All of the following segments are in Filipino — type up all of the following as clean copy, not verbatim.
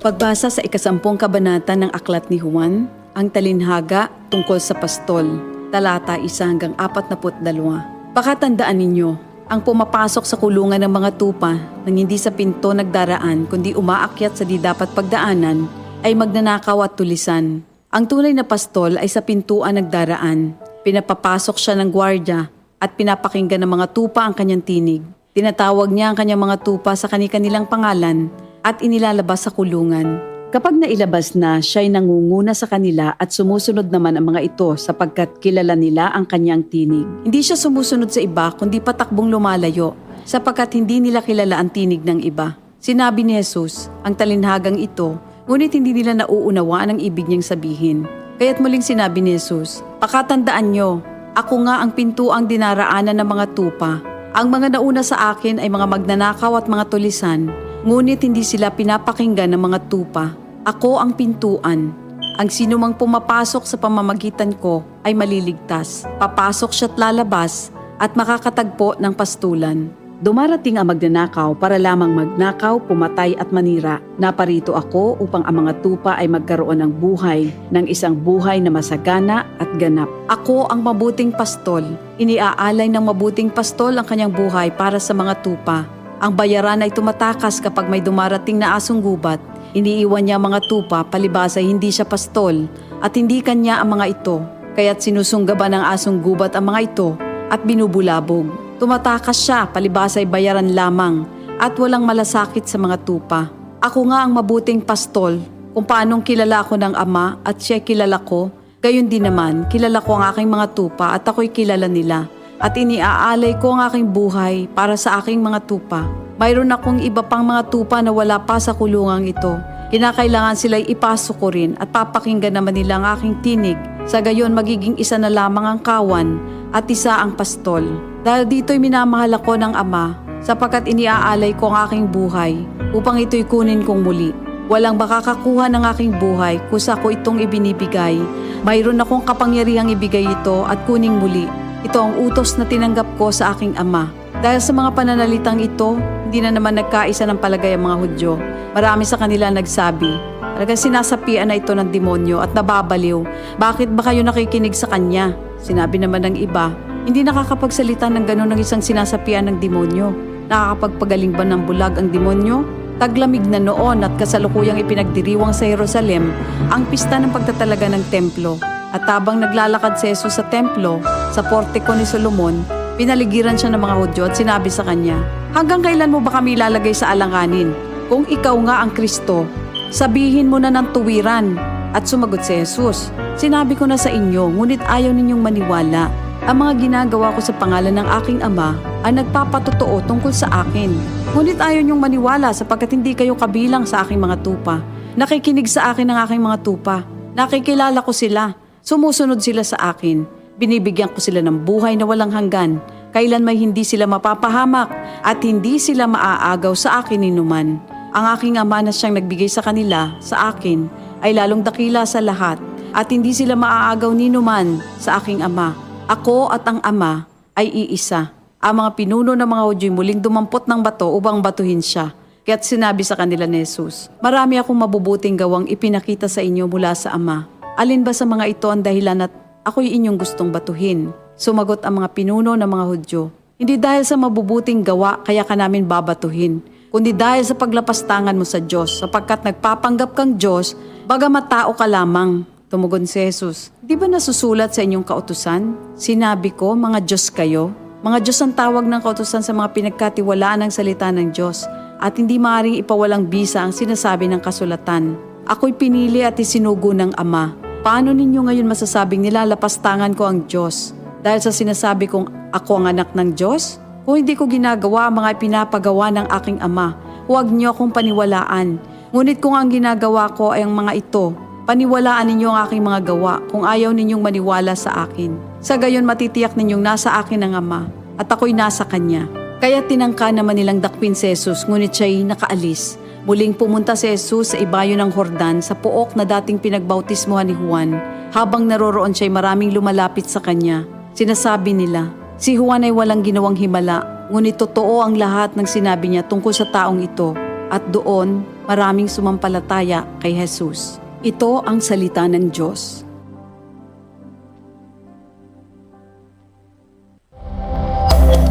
Pagbasa sa 10 kabanata ng Aklat ni Juan, ang talinhaga tungkol sa pastol, talata 1 hanggang 42. Pakatandaan ninyo, ang pumapasok sa kulungan ng mga tupa nang hindi sa pinto nagdaraan kundi umaakyat sa di dapat pagdaanan ay magnanakaw at tulisan. Ang tunay na pastol ay sa pintuan nagdaraan. Pinapapasok siya ng gwardya at pinapakinggan ng mga tupa ang kanyang tinig. Tinatawag niya ang kanyang mga tupa sa kani-kanilang pangalan at inilalabas sa kulungan. Kapag nailabas na, siya'y nangunguna sa kanila at sumusunod naman ang mga ito sapagkat kilala nila ang kanyang tinig. Hindi siya sumusunod sa iba kundi patakbong lumalayo sapagkat hindi nila kilala ang tinig ng iba. Sinabi ni Jesus, ang talinhagang ito, ngunit hindi nila nauunawaan ang ibig niyang sabihin. Kaya't muling sinabi ni Jesus, pakatandaan nyo, ako nga ang pintuang dinaraanan ng mga tupa. Ang mga nauna sa akin ay mga magnanakaw at mga tulisan, ngunit hindi sila pinapakinggan ng mga tupa. Ako ang pintuan. Ang sinumang pumapasok sa pamamagitan ko ay maliligtas. Papasok siya't lalabas at makakatagpo ng pastulan. Dumarating ang magnanakaw para lamang magnakaw, pumatay at manira. Naparito ako upang ang mga tupa ay magkaroon ng buhay, ng isang buhay na masagana at ganap. Ako ang mabuting pastol. Iniaalay ng mabuting pastol ang kanyang buhay para sa mga tupa. Ang bayaran ay tumatakas kapag may dumarating na asong gubat. Iniiwan niya mga tupa palibhas ay hindi siya pastol at hindi kanya ang mga ito. Kaya't sinusunggaban ng asong gubat ang mga ito at binubulabog. Tumatakas siya palibhas ay bayaran lamang at walang malasakit sa mga tupa. Ako nga ang mabuting pastol. Kung paanong kilala ko ng Ama at siya kilala ko, gayon din naman kilala ko ang aking mga tupa at ako'y kilala nila. At iniaalay ko ang aking buhay para sa aking mga tupa. Mayroon akong iba pang mga tupa na wala pa sa kulungang ito. Kinakailangan sila'y ipasok ko rin at papakinggan naman nila ang aking tinig. Sa gayon magiging isa na lamang ang kawan at isa ang pastol. Dahil dito'y minamahal ako ng Ama sapagkat iniaalay ko ang aking buhay upang ito'y kunin kong muli. Walang makakakuha ng aking buhay kusa ko itong ibinibigay. Mayroon akong kapangyarihang ibigay ito at kuning muli. Ito ang utos na tinanggap ko sa aking Ama. Dahil sa mga pananalitang ito, hindi na naman nagkaisa ng palagay ang mga Hudyo. Marami sa kanila nagsabi, talagang sinasapian na ito ng demonyo at nababaliw. Bakit ba kayo nakikinig sa kanya? Sinabi naman ng iba, hindi nakakapagsalita ng gano'n ng isang sinasapian ng demonyo. Nakakapagpagaling ba ng bulag ang demonyo? Taglamig na noon at kasalukuyang ipinagdiriwang sa Jerusalem ang pista ng pagtatalaga ng templo. At habang naglalakad si Jesus sa templo, sa portiko ni Solomon, pinaligiran siya ng mga Hudyo at sinabi sa kanya, hanggang kailan mo ba kami ilalagay sa alanganin? Kung ikaw nga ang Kristo, sabihin mo na ng tuwiran. At sumagot si Jesus, sinabi ko na sa inyo, ngunit ayaw ninyong maniwala. Ang mga ginagawa ko sa pangalan ng aking Ama ay nagpapatotoo tungkol sa akin. Ngunit ayaw ninyong maniwala sapagkat hindi kayo kabilang sa aking mga tupa. Nakikinig sa akin ang aking mga tupa. Nakikilala ko sila. Sumusunod sila sa akin. Binibigyan ko sila ng buhay na walang hanggan. Kailan may hindi sila mapapahamak at hindi sila maaagaw sa akin ninuman. Ang aking Ama na siyang nagbigay sa kanila, sa akin, ay lalong dakila sa lahat at hindi sila maaagaw ninuman sa aking Ama. Ako at ang Ama ay iisa. Ang mga pinuno ng mga Hudyo'y muling dumampot ng bato upang batuhin siya. Kaya't sinabi sa kanila ni Jesus, marami akong mabubuting gawang ipinakita sa inyo mula sa Ama. Alin ba sa mga ito ang dahilan at ako'y inyong gustong batuhin? Sumagot ang mga pinuno ng mga Hudyo, hindi dahil sa mabubuting gawa kaya ka namin babatuhin, kundi dahil sa paglapastangan mo sa Diyos, sapagkat nagpapanggap kang Diyos, bagamat tao ka lamang. Tumugon si Jesus, di ba nasusulat sa inyong kautusan? Sinabi ko, mga Diyos kayo. Mga Diyos ang tawag ng kautusan sa mga pinagkatiwalaan ng salita ng Diyos, at hindi maaaring ipawalang bisa ang sinasabi ng kasulatan. Ako'y pinili at isinugo ng Ama. Paano ninyo ngayon masasabing nilalapastangan ko ang Diyos? Dahil sa sinasabi kong ako ang anak ng Diyos? Kung hindi ko ginagawa ang mga pinapagawa ng aking Ama, huwag niyo akong paniwalaan. Ngunit kung ang ginagawa ko ay ang mga ito, paniwalaan ninyo ang aking mga gawa kung ayaw ninyong maniwala sa akin. Sa gayon matitiyak ninyong nasa akin ang Ama at ako'y nasa Kanya. Kaya tinangka naman nilang dakpin si Jesus ngunit siya'y nakaalis. Muling pumunta si Jesus sa ibayo ng Jordan sa pook na dating pinagbautismuhan ni Juan. Habang naroroon siya'y maraming lumalapit sa kanya. Sinasabi nila, si Juan ay walang ginawang himala, ngunit totoo ang lahat ng sinabi niya tungkol sa taong ito. at doon maraming sumampalataya kay Jesus. Ito ang salita ng Diyos.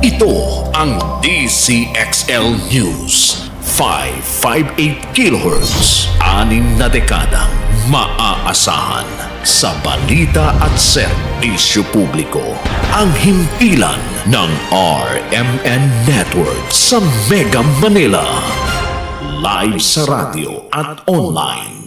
Ito ang DCXL News. 558 kHz. 6 na dekadang maaasahan sa balita at serbisyo publiko. Ang himpilan ng RMN Network sa Mega Manila. Live sa radyo at online.